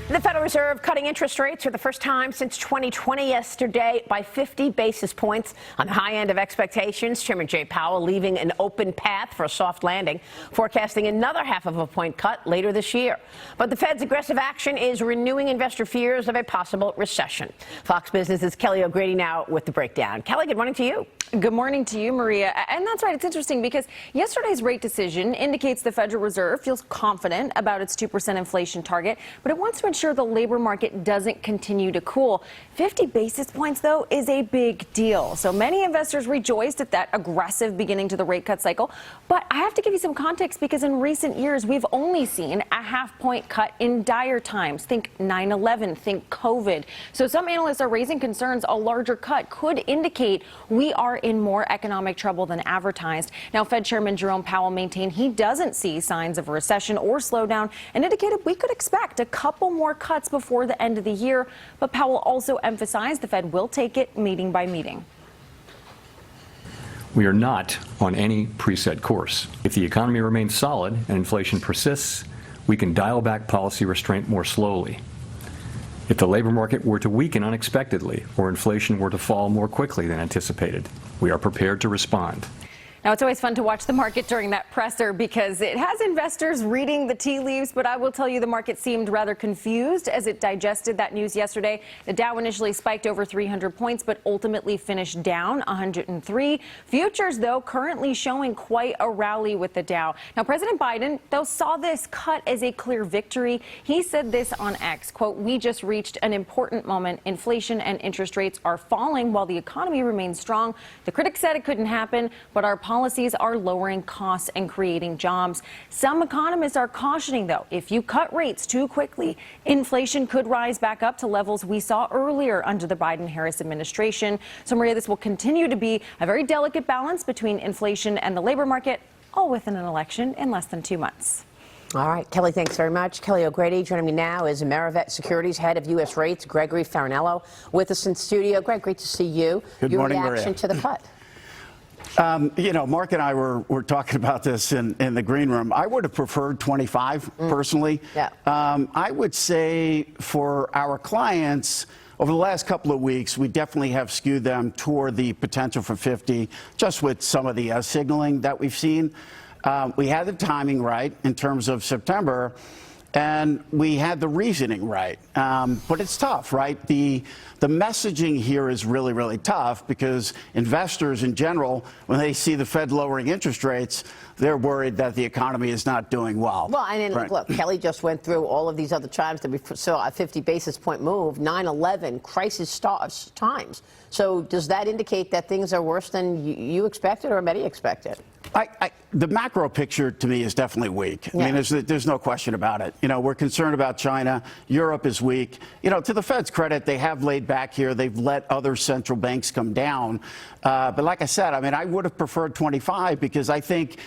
The Federal Reserve cutting interest rates for the first time since 2020 yesterday by 50 basis points on the high end of expectations. Chairman Jay Powell leaving an open path for a soft landing, forecasting another half of a point cut later this year. But the Fed's aggressive action is renewing investor fears of a possible recession. Fox Business's Kelly O'Grady now with the breakdown. Kelly, good morning to you. Good morning to you, Maria. And that's right. It's interesting because yesterday's rate decision indicates the Federal Reserve feels confident about its 2% inflation target, but it wants to ensure the labor market doesn't continue to cool. 50 basis points, though, is a big deal. So many investors rejoiced at that aggressive beginning to the rate cut cycle. But I have to give you some context because in recent years, we've only seen a half-point cut in dire times. Think 9/11, think COVID. So some analysts are raising concerns a larger cut could indicate we are in more economic trouble than advertised. Now, Fed Chairman Jerome Powell maintained he doesn't see signs of a recession or slowdown and indicated we could expect a couple more cuts before the end of the year. But Powell also emphasized the Fed will take it meeting by meeting. We are not on any preset course. If the economy remains solid and inflation persists, we can dial back policy restraint more slowly. If the labor market were to weaken unexpectedly or inflation were to fall more quickly than anticipated, we are prepared to respond. Now, it's always fun to watch the market during that presser because it has investors reading the tea leaves, but I will tell you the market seemed rather confused as it digested that news yesterday. The Dow initially spiked over 300 points, but ultimately finished down 103. Futures, though, currently showing quite a rally with the Dow. Now, President Biden, though, saw this cut as a clear victory. He said this on X, quote, "We just reached an important moment. Inflation and interest rates are falling while the economy remains strong. The critics said it couldn't happen, but our policies are lowering costs and creating jobs." Some economists are cautioning, though, if you cut rates too quickly, inflation could rise back up to levels we saw earlier under the Biden-Harris administration. So, Maria, this will continue to be a very delicate balance between inflation and the labor market, all within an election in less than 2 months. All right, Kelly, thanks very much. Kelly O'Grady joining me now is Amerivet Securities head of U.S. rates, Gregory Farinello, with us in studio. Greg, great to see you. Good morning, Maria. Your reaction to the cut? Mark and I were talking about this in the green room. I would have preferred 25 personally. Yeah. I would say for our clients, over the last couple of weeks, we definitely have skewed them toward the potential for 50, just with some of the signaling that we've seen. We had the timing right in terms of September, and we had the reasoning right. But it's tough, right? The messaging here is really, really tough because investors in general, when they see the Fed lowering interest rates, they're worried that the economy is not doing well. Well, and Right. look, Kelly just went through all of these other times that we saw a 50 basis point move, 9/11, crisis times. So does that indicate that things are worse than you expected or many expected? The macro picture to me is definitely weak. Yeah. I mean, there's no question about it. We're concerned about China. Europe is weak. To the Fed's credit, they have laid back here. They've let other central banks come down. But like I said, I mean, I would have preferred 25 because I think,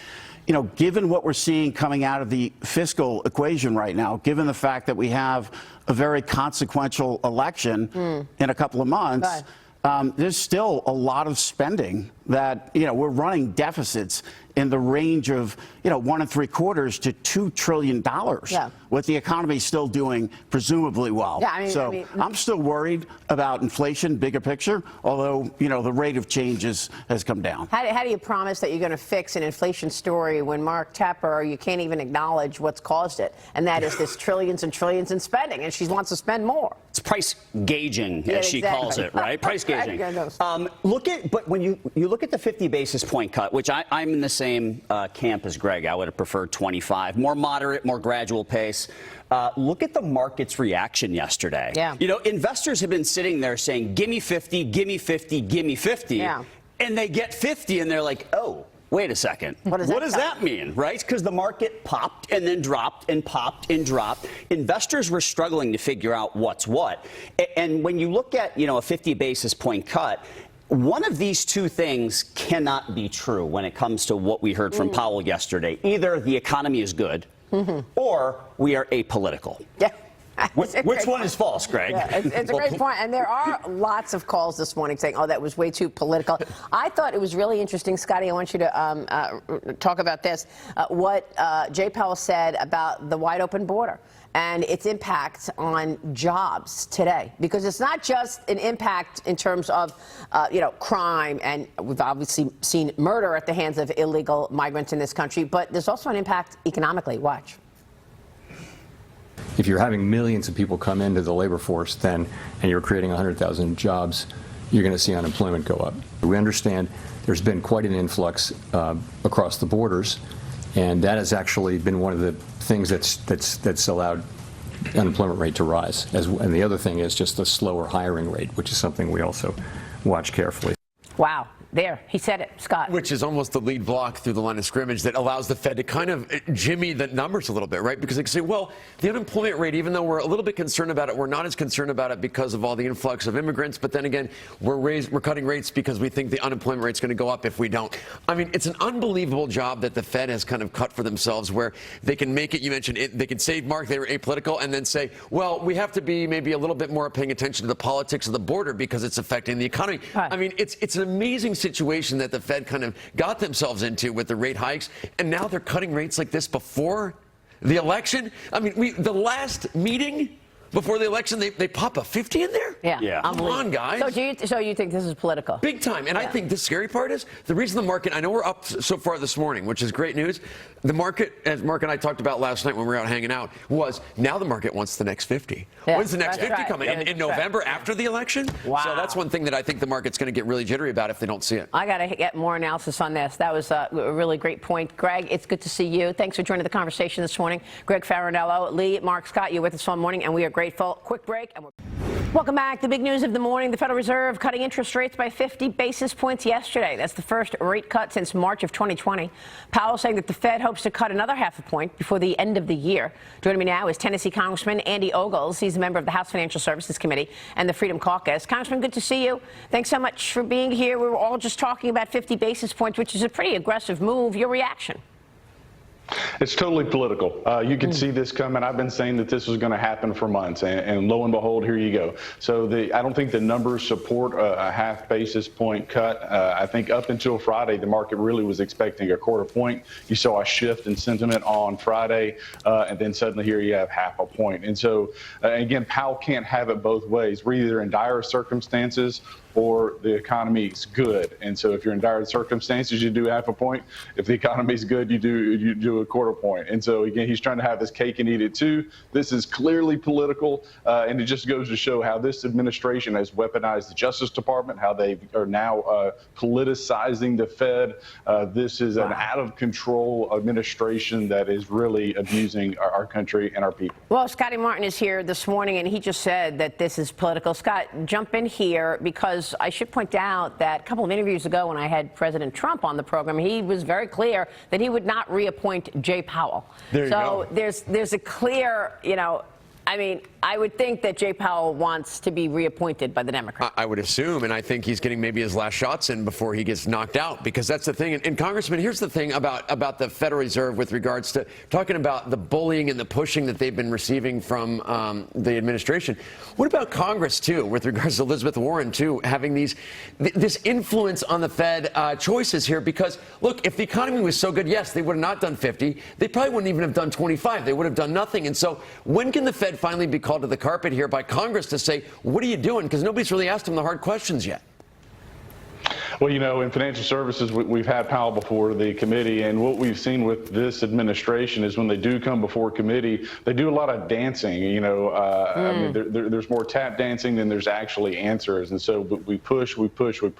given what we're seeing coming out of the fiscal equation right now, given the fact that we have a very consequential election in a couple of months, there's still a lot of spending that, we're running deficits in the range of, 1 3/4 to $2 trillion, with the economy still doing presumably well. Yeah, I'm still worried about inflation, bigger picture, although, the rate of change has come down. How do you promise that you're going to fix an inflation story when Mark Tapper, you can't even acknowledge what's caused it, and that is this trillions and trillions in spending, and she wants to spend more? It's price gauging, as she calls it, right? Price gauging. But when you look at the 50 basis point cut, which I'm in the same camp as Greg, I would have preferred 25, more moderate, more gradual pace. Look at the market's reaction yesterday. Yeah. Investors have been sitting there saying, give me 50, give me 50, give me 50. Yeah. And they get 50 and they're like, oh, wait a second. What does that mean, right? Because the market popped and then dropped and popped and dropped. Investors were struggling to figure out what's what. And when you look at, a 50 basis point cut, one of these two things cannot be true when it comes to what we heard from Powell yesterday. Either the economy is good or we are apolitical. Yeah. Which one is false, Greg? Yeah, it's a great point. And there are lots of calls this morning saying, oh, that was way too political. I thought it was really interesting, Scotty, I want you to talk about this, what Jay Powell said about the wide open border and its impact on jobs today. Because it's not just an impact in terms of, crime, and we've obviously seen murder at the hands of illegal migrants in this country, but there's also an impact economically. Watch. If you're having millions of people come into the labor force and you're creating 100,000 jobs, you're going to see unemployment go up. We understand there's been quite an influx across the borders, and that has actually been one of the things that's allowed unemployment rate to rise. And the other thing is just the slower hiring rate, which is something we also watch carefully. Wow. There, he said it, Scott. Which is almost the lead block through the line of scrimmage that allows the Fed to kind of jimmy the numbers a little bit, right? Because they can say, well, the unemployment rate, even though we're a little bit concerned about it, we're not as concerned about it because of all the influx of immigrants. But then again, we're cutting rates because we think the unemployment rate's going to go up if we don't. I mean, it's an unbelievable job that the Fed has kind of cut for themselves, where they can make it, you mentioned it, they can say, Mark, they were apolitical, and then say, well, we have to be maybe a little bit more paying attention to the politics of the border because it's affecting the economy. Right. I mean, it's an amazing situation that the Fed kind of got themselves into with the rate hikes, and now they're cutting rates like this before the election. I mean, the last meeting before the election, they pop a 50 in there? Yeah. Come on, guys. So you think this is political? Big time. And I think the scary part is the reason the market, I know we're up so far this morning, which is great news. The market, as Mark and I talked about last night when we were out hanging out, was now the market wants the next 50. Yeah, When's the next 50 right. coming? In November after the election? Wow. So that's one thing that I think the market's going to get really jittery about if they don't see it. I got to get more analysis on this. That was a really great point. Greg, it's good to see you. Thanks for joining the conversation this morning. Greg Farinello, Lee, Mark, Scott, you're with us all morning, and we are grateful. Quick break. And welcome back. The big news of the morning, the Federal Reserve cutting interest rates by 50 basis points yesterday. That's the first rate cut since March of 2020. Powell saying that the Fed hopes to cut another half a point before the end of the year. Joining me now is Tennessee Congressman Andy Ogles. He's a member of the House Financial Services Committee and the Freedom Caucus. Congressman, good to see you. Thanks so much for being here. We were all just talking about 50 basis points, which is a pretty aggressive move. Your reaction? It's totally political. You can see this coming. I've been saying that this was going to happen for months, and lo and behold, here you go. So I don't think the numbers support a half basis point cut. I think up until Friday, the market really was expecting a quarter point. You saw a shift in sentiment on Friday, and then suddenly here you have half a point. And so, again, Powell can't have it both ways. We're either in dire circumstances or the economy's good. And so if you're in dire circumstances, you do half a point. If the economy's good, you do a quarter point. And so again, he's trying to have his cake and eat it too. This is clearly political, and it just goes to show how this administration has weaponized the Justice Department, how they are now politicizing the Fed. This is an out of control administration that is really abusing our country and our people. Well, Scotty Martin is here this morning, and he just said that this is political. Scott, jump in here, because I should point out that a couple of interviews ago when I had President Trump on the program, he was very clear that he would not reappoint Jay Powell. There you go. There's a clear, I mean, I would think that Jay Powell wants to be reappointed by the Democrats. I would assume, and I think he's getting maybe his last shots in before he gets knocked out, because that's the thing. And Congressman, here's the thing about the Federal Reserve with regards to talking about the bullying and the pushing that they've been receiving from the administration. What about Congress, too, with regards to Elizabeth Warren, too, having this influence on the Fed choices here? Because, look, if the economy was so good, yes, they would have not done 50. They probably wouldn't even have done 25. They would have done nothing. And so when can the Fed finally be called to the carpet here by Congress to say, what are you doing? Because nobody's really asked them the hard questions yet. Well, in financial services, we've had Powell before the committee, and what we've seen with this administration is when they do come before committee, they do a lot of dancing. I mean, there's more tap dancing than there's actually answers, and so we push, but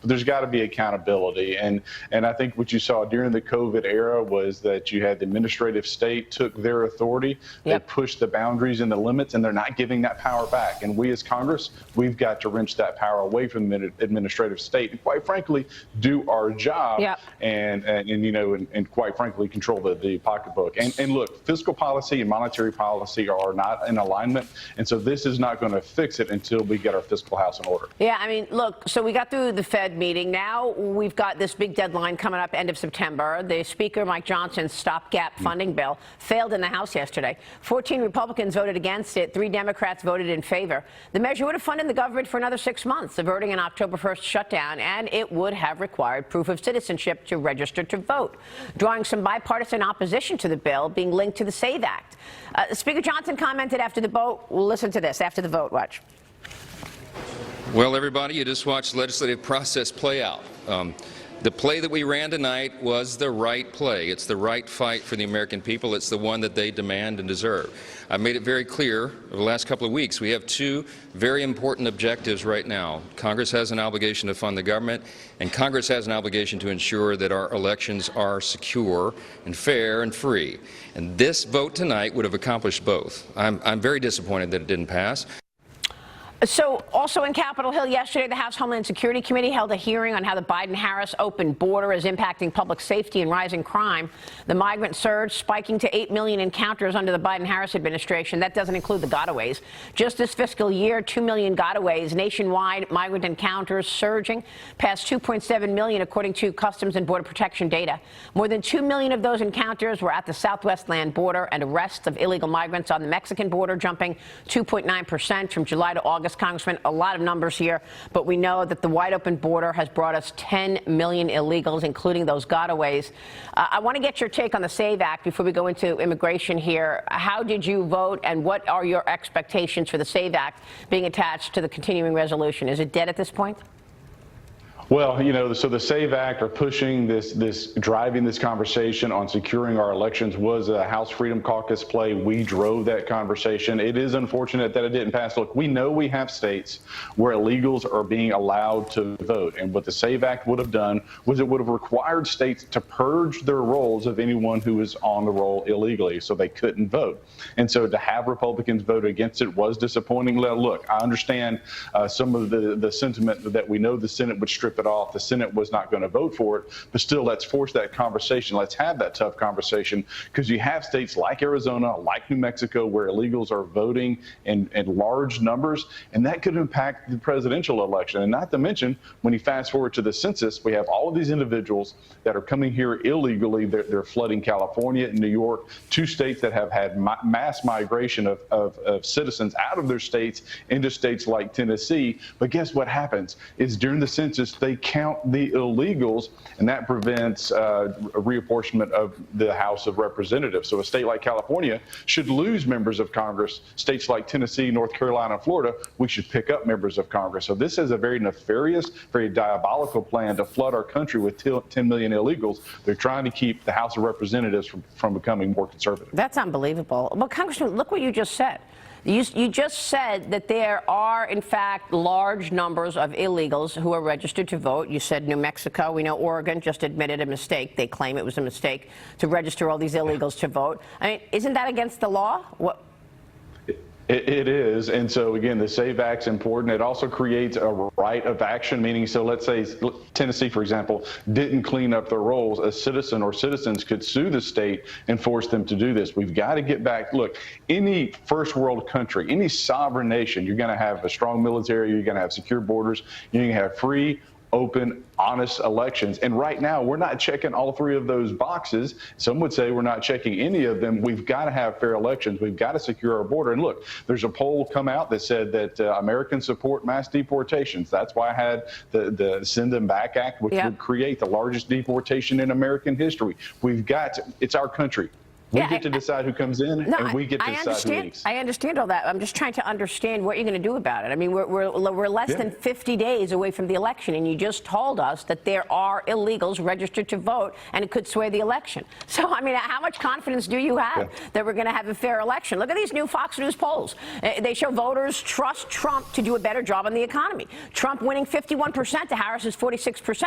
there's got to be accountability. And I think what you saw during the COVID era was that you had the administrative state took their authority, they pushed the boundaries and the limits, and they're not giving that power back. And we as Congress, we've got to wrench that power away from the administrative state. quite frankly, do our job Yep. and quite frankly, control the pocketbook. And look, fiscal policy and monetary policy are not in alignment. And so this is not going to fix it until we get our fiscal house in order. Yeah, I mean, look, so we got through the Fed meeting. Now we've got this big deadline coming up end of September. The Speaker, Mike Johnson's stopgap funding bill failed in the House yesterday. 14 Republicans voted against it. 3 Democrats voted in favor. The measure would have funded the government for another 6 months, averting an October 1st shutdown, and it would have required proof of citizenship to register to vote, drawing some bipartisan opposition to the bill being linked to the SAVE Act. Speaker Johnson commented after the vote. We'll listen to this after the vote. Watch. Well, everybody, you just watched the legislative process play out. The play that we ran tonight was the right play. It's the right fight for the American people. It's the one that they demand and deserve. I've made it very clear over the last couple of weeks we have 2 very important objectives right now. Congress has an obligation to fund the government, and Congress has an obligation to ensure that our elections are secure and fair and free. And this vote tonight would have accomplished both. I'm very disappointed that it didn't pass. So also in Capitol Hill yesterday, the House Homeland Security Committee held a hearing on how the Biden-Harris open border is impacting public safety and rising crime. The migrant surge spiking to 8 million encounters under the Biden-Harris administration. That doesn't include the gotaways. Just this fiscal year, 2 million gotaways. Nationwide, migrant encounters surging past 2.7 million, according to Customs and Border Protection data. More than 2 million of those encounters were at the southwest land border, and arrests of illegal migrants on the Mexican border jumping 2.9% from July to August. Congressman, a lot of numbers here, but we know that the wide open border has brought us 10 million illegals, including those gotaways. I want to get your take on the SAVE Act before we go into immigration here. How did you vote, and what are your expectations for the SAVE Act being attached to the continuing resolution? Is it dead at this point? Well, so the SAVE Act, or pushing driving this conversation on securing our elections, was a House Freedom Caucus play. We drove that conversation. It is unfortunate that it didn't pass. Look, we know we have states where illegals are being allowed to vote. And what the SAVE Act would have done was it would have required states to purge their rolls of anyone who is on the roll illegally, so they couldn't vote. And so to have Republicans vote against it was disappointing. Look, I understand some of the sentiment that we know the Senate would strip it off. The Senate was not going to vote for it, but still, let's force that conversation. Let's have that tough conversation, because you have states like Arizona, like New Mexico, where illegals are voting in large numbers, and that could impact the presidential election. And not to mention, when you fast forward to the census, we have all of these individuals that are coming here illegally. They're flooding California and New York, 2 states that have had mass migration of citizens out of their states into states like Tennessee. But guess what happens is during the census, they count the illegals, and that prevents a reapportionment of the House of Representatives. So a state like California should lose members of Congress. States like Tennessee, North Carolina, and Florida, we should pick up members of Congress. So this is a very nefarious, very diabolical plan to flood our country with 10 million illegals. They're trying to keep the House of Representatives from becoming more conservative. That's unbelievable. Well, Congressman, look what you just said. You just said that there are, in fact, large numbers of illegals who are registered to vote. You said New Mexico. We know Oregon just admitted a mistake. They claim it was a mistake to register all these illegals to vote. I mean, isn't that against the law? What? It is. And so, again, the SAVE Act's important. It also creates a right of action, meaning, so let's say Tennessee, for example, didn't clean up their rolls. A citizen or citizens could sue the state and force them to do this. We've got to get back. Look, any first world country, any sovereign nation, you're going to have a strong military, you're going to have secure borders, you're going to have free, open, honest elections. And right now, we're not checking all 3 of those boxes. Some would say we're not checking any of them. We've got to have fair elections. We've got to secure our border. And look, there's a poll come out that said that Americans support mass deportations. That's why I had the Send Them Back Act, which would create the largest deportation in American history. We've got to, it's our country. We get to decide who comes in, and we get to decide who leaves. I understand all that. I'm just trying to understand what you're going to do about it. I mean, we're less than 50 days away from the election, and you just told us that there are illegals registered to vote, and it could sway the election. So, I mean, how much confidence do you have that we're going to have a fair election? Look at these new Fox News polls. They show voters trust Trump to do a better job on the economy. Trump winning 51% to Harris's 46%.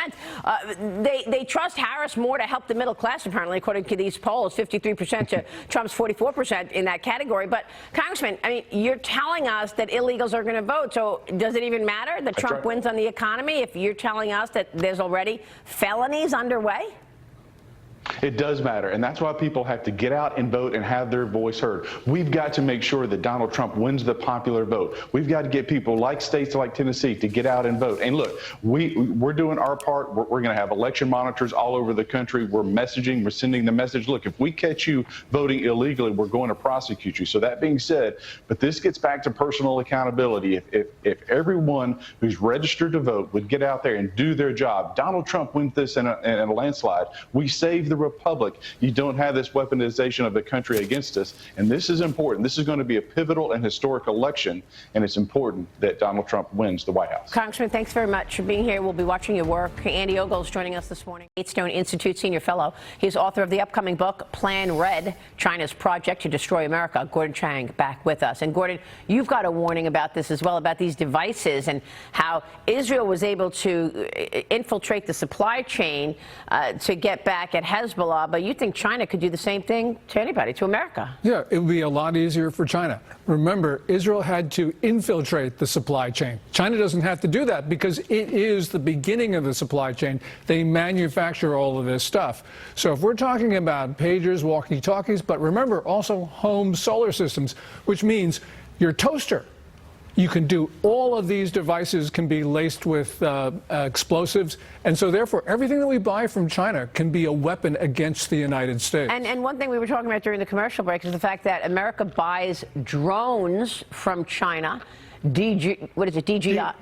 They trust Harris more to help the middle class, apparently, according to these polls. 53% 50% to Trump's 44% in that category. But, Congressman, I mean, you're telling us that illegals are going to vote. So does it even matter that Trump wins on the economy if you're telling us that there's already felonies underway? It does matter, and that's why people have to get out and vote and have their voice heard. We've got to make sure that Donald Trump wins the popular vote. We've got to get people like states like Tennessee to get out and vote. And look, we're doing our part. We're going to have election monitors all over the country. We're messaging. We're sending the message. Look, if we catch you voting illegally, we're going to prosecute you. So that being said, but this gets back to personal accountability. If everyone who's registered to vote would get out there and do their job, Donald Trump wins this in a landslide. We save the republic. You don't have this weaponization of the country against us, and this is important. This is going to be a pivotal and historic election, and it's important that Donald Trump wins the White House. Congressman, thanks very much for being here. We'll be watching your work. Andy Ogle is joining us this morning, Stone Institute senior fellow. He's author of the upcoming book, Plan Red, China's Project to Destroy America. Gordon Chang back with us. And Gordon, you've got a warning about this as well, about these devices and how Israel was able to infiltrate the supply chain to get back at Hezbollah, but you think China could do the same thing to anybody, to America? Yeah, it would be a lot easier for China. Remember, Israel had to infiltrate the supply chain. China doesn't have to do that because it is the beginning of the supply chain. They manufacture all of this stuff. So if we're talking about pagers, walkie-talkies, but remember also home solar systems, which means your toaster. You can do all of these devices can be laced with explosives. And so therefore, everything that we buy from China can be a weapon against the United States. And one thing we were talking about during the commercial break is the fact that America buys drones from China. What is it? DJI?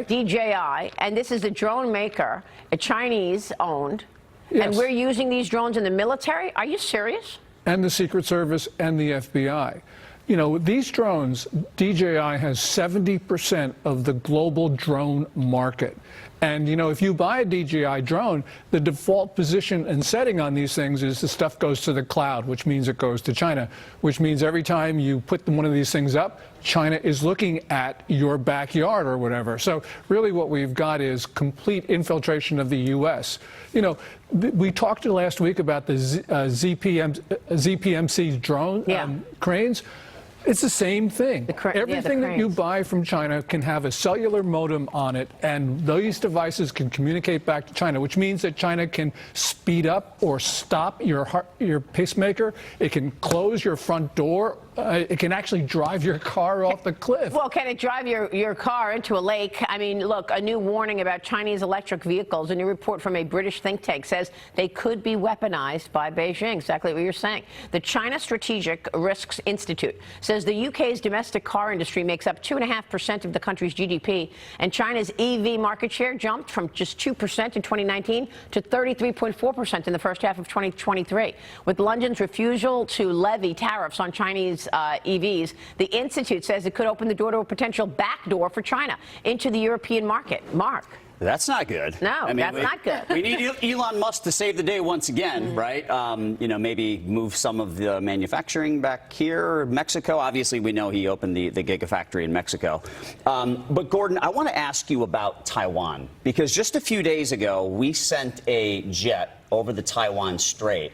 DJI. And this is a drone maker, a Chinese owned. Yes. And we're using these drones in the military? Are you serious? And the Secret Service and the FBI. You know, these drones, DJI has 70% of the global drone market. And, you know, if you buy a DJI drone, the default position and setting on these things is the stuff goes to the cloud, which means it goes to China, which means every time you put one of these things up, China is looking at your backyard or whatever. So really what we've got is complete infiltration of the U.S. You know, we talked last week about the ZPMC drone cranes. It's the same thing. Everything that you buy from China can have a cellular modem on it, and these devices can communicate back to China, which means that China can speed up or stop your pacemaker. It can close your front door. It can actually drive your car off the cliff. Well, can it drive your car into a lake? I mean, look, a new warning about Chinese electric vehicles. A new report from a British think tank says they could be weaponized by Beijing. Exactly what you're saying. The China Strategic Risks Institute says the UK's domestic car industry makes up 2.5% of the country's GDP, and China's EV market share jumped from just 2% in 2019 to 33.4% in the first half of 2023. With London's refusal to levy tariffs on Chinese EVs, the Institute says it could open the door to a potential backdoor for China into the European market. Mark. That's not good. No, I mean, that's not good. We need Elon Musk to save the day once again, right? You know, maybe move some of the manufacturing back here. Mexico, obviously, we know he opened the Gigafactory in Mexico. But, Gordon, I want to ask you about Taiwan, because just a few days ago, we sent a jet over the Taiwan Strait.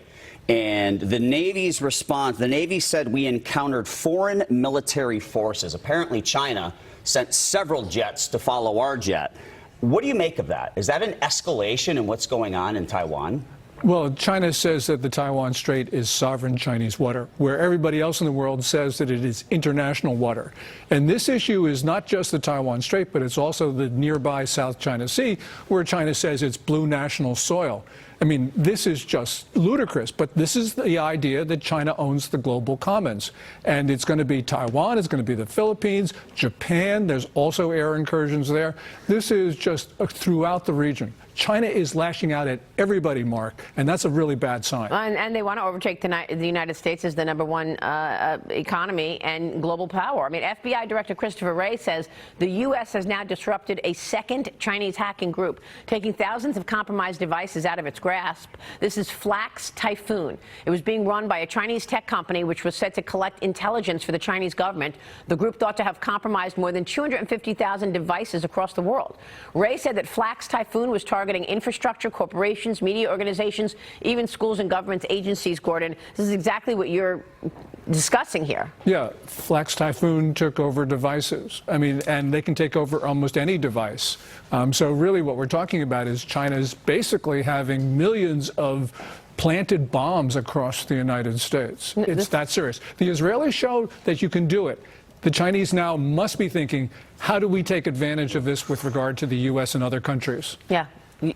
And the Navy's response, the Navy said we encountered foreign military forces. Apparently, China sent several jets to follow our jet. What do you make of that? Is that an escalation in what's going on in Taiwan? Well, China says that the Taiwan Strait is sovereign Chinese water, where everybody else in the world says that it is international water. And this issue is not just the Taiwan Strait, but it's also the nearby South China Sea, where China says it's blue national soil. I mean, this is just ludicrous, but this is the idea that China owns the global commons. And it's going to be Taiwan, it's going to be the Philippines, Japan, there's also air incursions there. This is just throughout the region. China is lashing out at everybody, Mark, and that's a really bad sign. And they want to overtake the United States as the #1 economy and global power. I mean, FBI Director Christopher Wray says the U.S. has now disrupted a second Chinese hacking group, taking thousands of compromised devices out of its grasp. grasp. This is Flax Typhoon. It was being run by a Chinese tech company which was said to collect intelligence for the Chinese government. The group thought to have compromised more than 250,000 devices across the world. Ray said that Flax Typhoon was targeting infrastructure, corporations, media organizations, even schools and government agencies, Gordon. This is exactly what you're discussing here. Yeah, Flax Typhoon took over devices. I mean, and they can take over almost any device. So really what we're talking about is China's basically having millions of planted bombs across the United States. It's that serious. The Israelis showed that you can do it. The Chinese now must be thinking, how do we take advantage of this with regard to the U.S. and other countries? Yeah.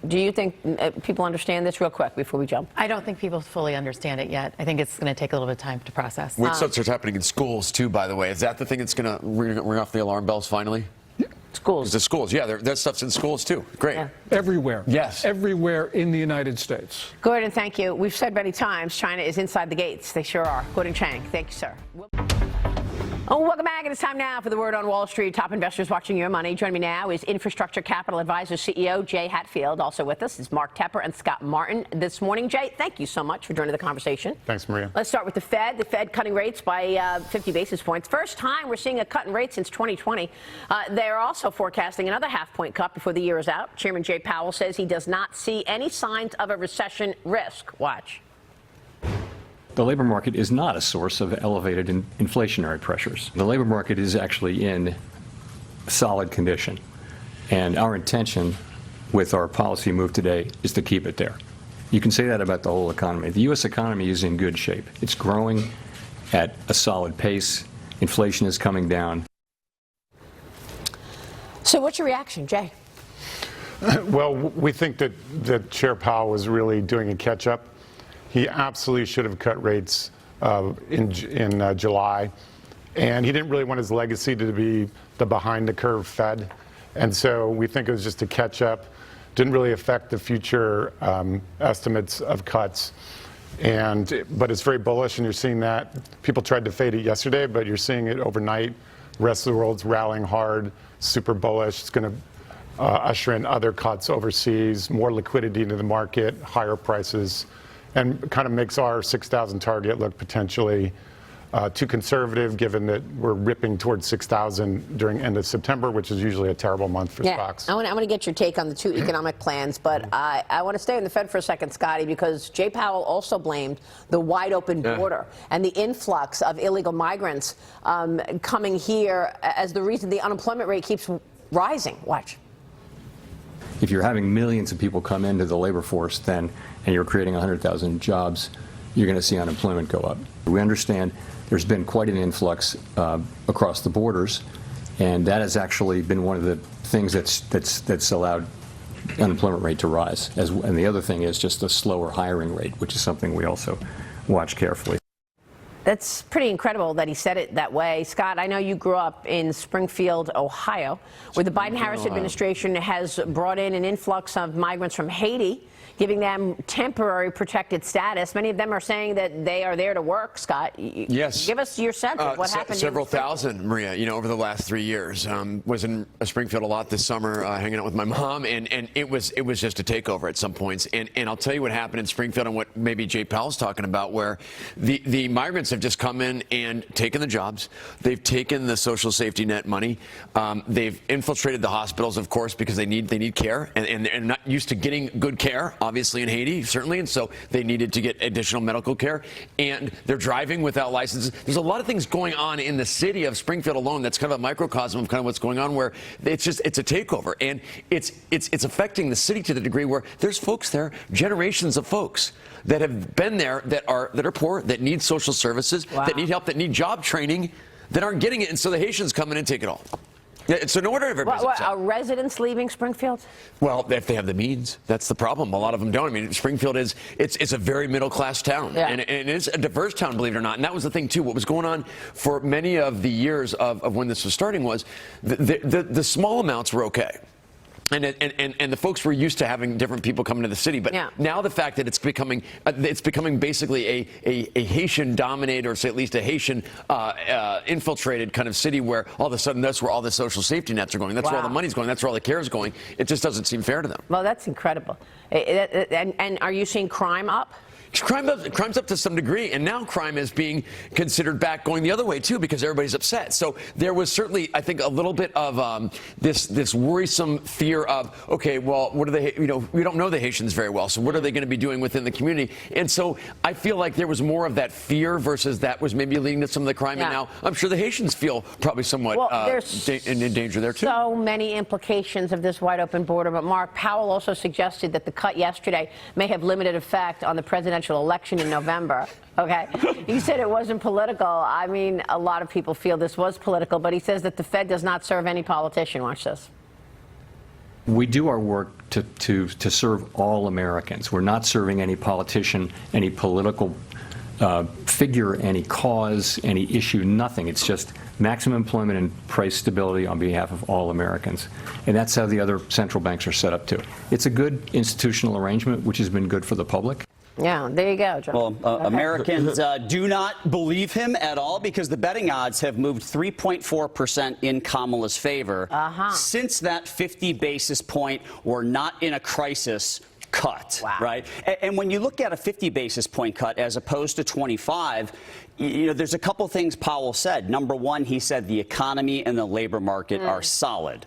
Do you think people understand this real quick before we jump? I don't think people fully understand it yet. I think it's going to take a little bit of time to process. Weird stuff starts happening in schools, too, by the way. Is that the thing that's going to ring off the alarm bells finally? Schools. The schools, yeah, that stuff's in schools, too. Great. Yeah. Everywhere. Yes. Everywhere in the United States. Gordon, thank you. We've said many times China is inside the gates. They sure are. Gordon Chang, thank you, sir. Oh, welcome back. It is time now for the Word on Wall Street. Top investors watching your money. Joining me now is Infrastructure Capital Advisors CEO Jay Hatfield. Also with us is Mark Tepper and Scott Martin this morning. Jay, thank you so much for joining the conversation. Thanks, Maria. Let's start with the Fed. The Fed cutting rates by 50 basis points. First time we're seeing a cut in rates since 2020. They're also forecasting another half-point cut before the year is out. Chairman Jay Powell says he does not see any signs of a recession risk. Watch. The labor market is not a source of elevated inflationary pressures. The labor market is actually in solid condition, and our intention with our policy move today is to keep it there. You can say that about the whole economy. The U.S. economy is in good shape. It's growing at a solid pace. Inflation is coming down. So what's your reaction, Jay? Well, we think that Chair Powell was really doing a catch-up. He absolutely should have cut rates in July, and he didn't really want his legacy to be the behind-the-curve Fed, and so we think it was just a catch-up. Didn't really affect the future estimates of cuts, but it's very bullish, and you're seeing that. People tried to fade it yesterday, but you're seeing it overnight. The rest of the world's rallying hard, super bullish. It's going to usher in other cuts overseas, more liquidity into the market, higher prices, and kind of makes our 6,000 target look potentially too conservative, given that we're ripping towards 6,000 during end of September, which is usually a terrible month for stocks. I want to get your take on the two economic plans, but I want to stay on the Fed for a second, Scotty, because Jay Powell also blamed the wide open border and the influx of illegal migrants coming here as the reason the unemployment rate keeps rising. Watch. If you're having millions of people come into the labor force and you're creating 100,000 jobs, you're going to see unemployment go up. We understand there's been quite an influx across the borders, and that has actually been one of the things that's allowed unemployment rate to rise. And the other thing is just a slower hiring rate, which is something we also watch carefully. That's pretty incredible that he said it that way. Scott, I know you grew up in Springfield, Ohio, where the Biden-Harris administration has brought in an influx of migrants from Haiti, giving them temporary protected status. Many of them are saying that they are there to work, Scott. Yes. Give us your sense of what happened. Several thousand, Maria, over the last 3 years. Was in Springfield a lot this summer, hanging out with my mom, and it was just a takeover at some points. And I'll tell you what happened in Springfield and what maybe Jay Powell's talking about, where the migrants have just come in and taken the jobs. They've taken the social safety net money. They've infiltrated the hospitals, of course, because they need care, and they're not used to getting good care, obviously, in Haiti, certainly, and so they needed to get additional medical care, and they're driving without licenses. There's a lot of things going on in the city of Springfield alone that's kind of a microcosm of kind of what's going on, where it's a takeover, and it's affecting the city to the degree where there's folks there, generations of folks that have been there that are poor, that need social services, that need help, that need job training, that aren't getting it, and so the Haitians come in and take it all. Yeah, so no wonder everybody's upset. Are residents leaving Springfield? Well, if they have the means, that's the problem. A lot of them don't. I mean, Springfield it's a very middle-class town, and it's a diverse town, believe it or not. And that was the thing, too. What was going on for many of the years of when this was starting was the small amounts were okay. And the folks were used to having different people come into the city, but now the fact that it's becoming basically a Haitian-dominated, or say at least a Haitian infiltrated kind of city, where all of a sudden that's where all the social safety nets are going, that's where all the money's going, that's where all the care is going. It just doesn't seem fair to them. Well, that's incredible. And are you seeing crime up? Crime's up to some degree, and now crime is being considered back going the other way too, because everybody's upset. So there was certainly, I think, a little bit of this worrisome fear of, okay, well, what are they? We don't know the Haitians very well, so what are they going to be doing within the community? And so I feel like there was more of that fear versus that was maybe leading to some of the crime. And now I'm sure the Haitians feel probably somewhat in danger there too. So many implications of this wide open border. But Mark, Powell also suggested that the cut yesterday may have limited effect on the presidential election in November. Okay. He said it wasn't political. I mean, a lot of people feel this was political, but he says that the Fed does not serve any politician. Watch this. We do our work to serve all Americans. We're not serving any politician, any political figure, any cause, any issue, nothing. It's just maximum employment and price stability on behalf of all Americans. And that's how the other central banks are set up too. It's a good institutional arrangement, which has been good for the public. Yeah, there you go, John. Well, Americans do not believe him at all, because the betting odds have moved 3.4% in Kamala's favor since that 50 basis point "we're not in a crisis" cut, right? And when you look at a 50 basis point cut as opposed to 25, there's a couple things Powell said. Number one, he said the economy and the labor market are solid.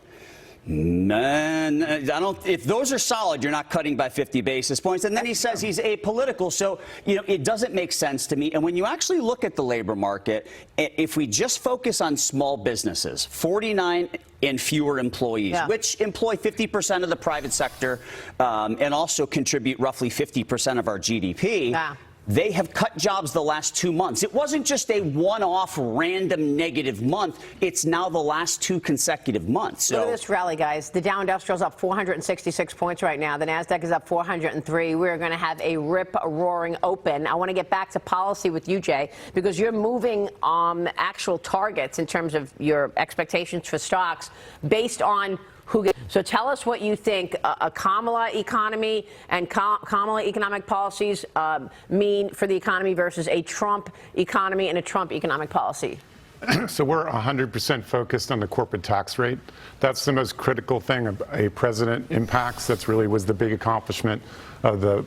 Man, if those are solid, you're not cutting by 50 basis points. And then he says he's apolitical. So, it doesn't make sense to me. And when you actually look at the labor market, if we just focus on small businesses, 49 and fewer employees, which employ 50% of the private sector and also contribute roughly 50% of our GDP. They have cut jobs the last 2 months. It wasn't just a one-off random negative month. It's now the last 2 consecutive months. So look at this rally, guys. The Dow Industrial's up 466 points right now. The NASDAQ is up 403. We're going to have a rip-roaring open. I want to get back to policy with you, Jay, because you're moving actual targets in terms of your expectations for stocks based on so tell us what you think a Kamala economy and Kamala economic policies mean for the economy versus a Trump economy and a Trump economic policy. So we're 100% focused on the corporate tax rate. That's the most critical thing a president impacts. That's really was the big accomplishment of the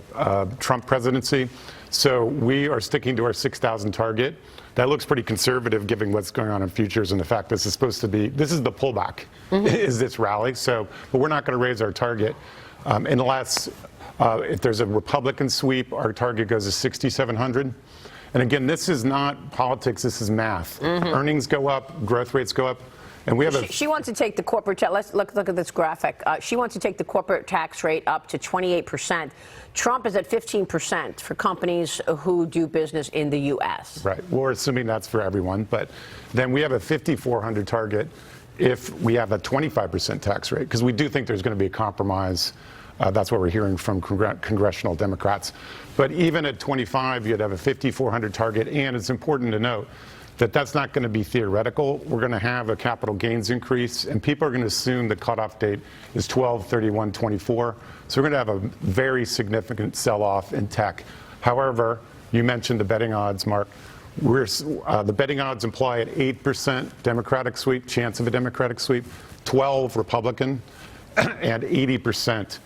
Trump presidency. So we are sticking to our 6,000 target. That looks pretty conservative given what's going on in futures and the fact this is supposed to be, this is the pullback, is this rally. So, but we're not going to raise our target unless if there's a Republican sweep, our target goes to 6,700. And again, this is not politics, this is math. Earnings go up, growth rates go up. And we have she wants to take the corporate let's look at this graphic. She wants to take the corporate tax rate up to 28%. Trump is at 15% for companies who do business in the U.S. Right. We're assuming that's for everyone. But then we have a 5,400 target if we have a 25% tax rate, because we do think there's going to be a compromise. That's what we're hearing from congressional Democrats. But even at 25, you'd have a 5,400 target. And it's important to note that that's not going to be theoretical. We're going to have a capital gains increase, and people are going to assume the cutoff date is 12/31/24. So we're going to have a very significant sell-off in tech. However, you mentioned the betting odds, Mark. The betting odds imply an 8% Democratic sweep, chance of a Democratic sweep, 12 Republican, and 80%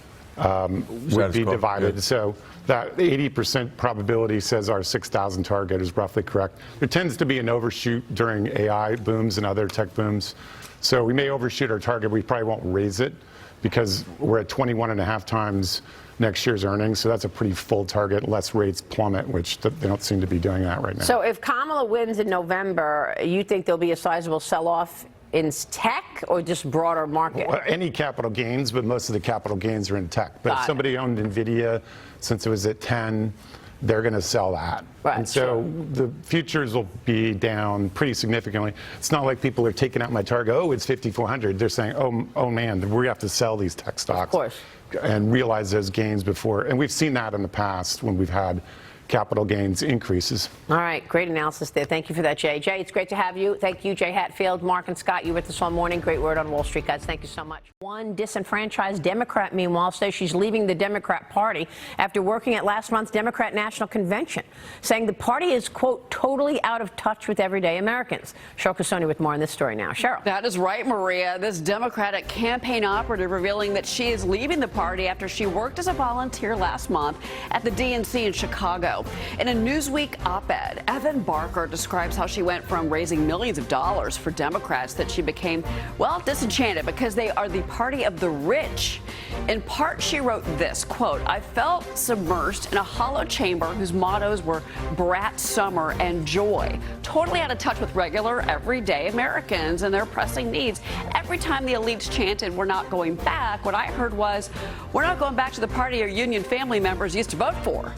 would be divided. So that 80% probability says our 6,000 target is roughly correct. There tends to be an overshoot during AI booms and other tech booms. So we may overshoot our target. We probably won't raise it because we're at 21.5 times next year's earnings. So that's a pretty full target unless rates plummet, which they don't seem to be doing that right now. So if Kamala wins in November, you think there'll be a sizable sell-off in tech or just broader market? Well, any capital gains, but most of the capital gains are in tech. But if somebody owned NVIDIA since it was at 10, they're going to sell that. Right, and so the futures will be down pretty significantly. It's not like people are taking out my target, oh, it's 5,400. They're saying, oh man, we have to sell these tech stocks. Of course. And realize those gains before. And we've seen that in the past when we've had capital gains increases. All right, great analysis there. Thank you for that, Jay. Jay, it's great to have you. Thank you, Jay Hatfield, Mark, and Scott. You were with us all morning. Great word on Wall Street, guys. Thank you so much. One disenfranchised Democrat, meanwhile, says she's leaving the Democrat Party after working at last month's Democrat National Convention, saying the party is, quote, totally out of touch with everyday Americans. Cheryl Casoni with more on this story now. Cheryl. That is right, Maria. This Democratic campaign operative revealing that she is leaving the party after she worked as a volunteer last month at the DNC in Chicago. In a Newsweek op-ed, Evan Barker describes how she went from raising millions of dollars for Democrats that she became, well, disenchanted because they are the party of the rich. In part, she wrote this, quote, I felt submersed in a hollow chamber whose mottos were brat summer and joy, totally out of touch with regular, everyday Americans and their pressing needs. Every time the elites chanted, we're not going back, what I heard was, we're not going back to the party our union family members used to vote for.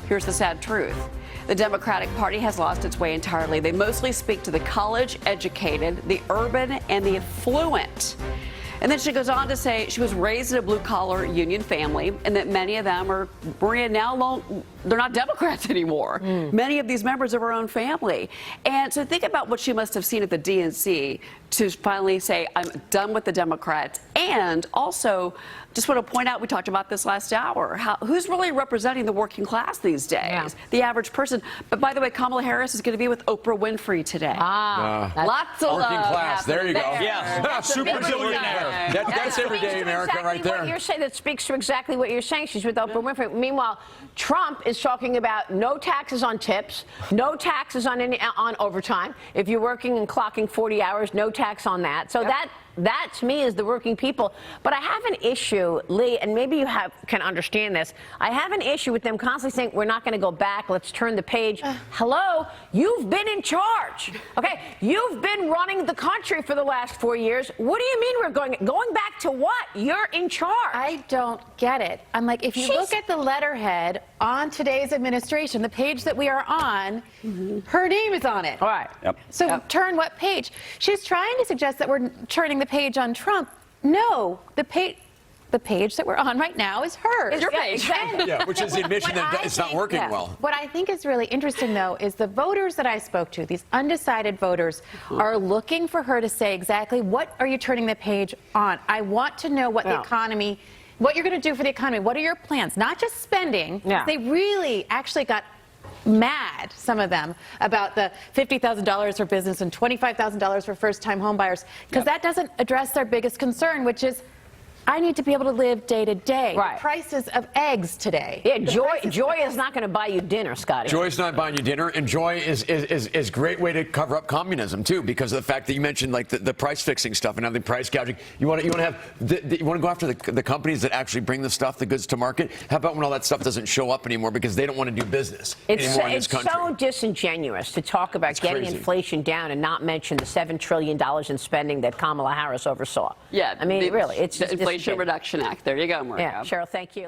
Here's the sad truth. The Democratic Party has lost its way entirely. They mostly speak to the college-educated, the urban, and the affluent. And then she goes on to say she was raised in a blue-collar union family and that many of them are, Maria, now they're not Democrats anymore. Many of these members of her own family. And so think about what she must have seen at the DNC to finally say, I'm done with the Democrats. And also, just want to point out, we talked about this last hour, who's really representing the working class these days, the average person. But by the way, Kamala Harris is going to be with Oprah Winfrey today. Lots of working love class. There you go. Yeah, super billionaire. That's everyday America right there. What you're saying, that speaks to exactly what you're saying. She's with Oprah Winfrey. Meanwhile, Trump is talking about no taxes on tips, no taxes on overtime. If you're working and clocking 40 hours, no tax on that. So that to me is the working people. But I have an issue, Lee, and maybe you can understand this. I have an issue with them constantly saying, we're not going to go back, let's turn the page. Hello, you've been in charge. Okay, you've been running the country for the last 4 years. What do you mean we're going back to what? You're in charge. I don't get it. I'm like, if you look at the letterhead on today's administration, the page that we are on, her name is on it. All right. So turn what page? She's trying to suggest that we're turning the page on Trump. No, the page that we're on right now is hers. It's your page. Exactly. Yeah, which is the admission that it's not working well. What I think is really interesting, though, is the voters that I spoke to, these undecided voters, are looking for her to say exactly what are you turning the page on. I want to know what the economy, what you're going to do for the economy. What are your plans? Not just spending. They really actually got mad, some of them, about the $50,000 for business and $25,000 for first-time homebuyers, because that doesn't address their biggest concern, which is, I need to be able to live day to day. Right. The prices of eggs today. Yeah, joy is not going to buy you dinner, Scotty. Joy's not buying you dinner, and joy is a great way to cover up communism too, because of the fact that you mentioned like the price fixing stuff and now the price gouging. You want to go after the companies that actually bring the goods to market. How about when all that stuff doesn't show up anymore because they don't want to do business anymore in this country? It's so disingenuous to talk about getting inflation down and not mention the $7 trillion in spending that Kamala Harris oversaw. Yeah, I mean, really, it's just Inflation Reduction Act. There you go, Maria. Yeah, Cheryl, thank you.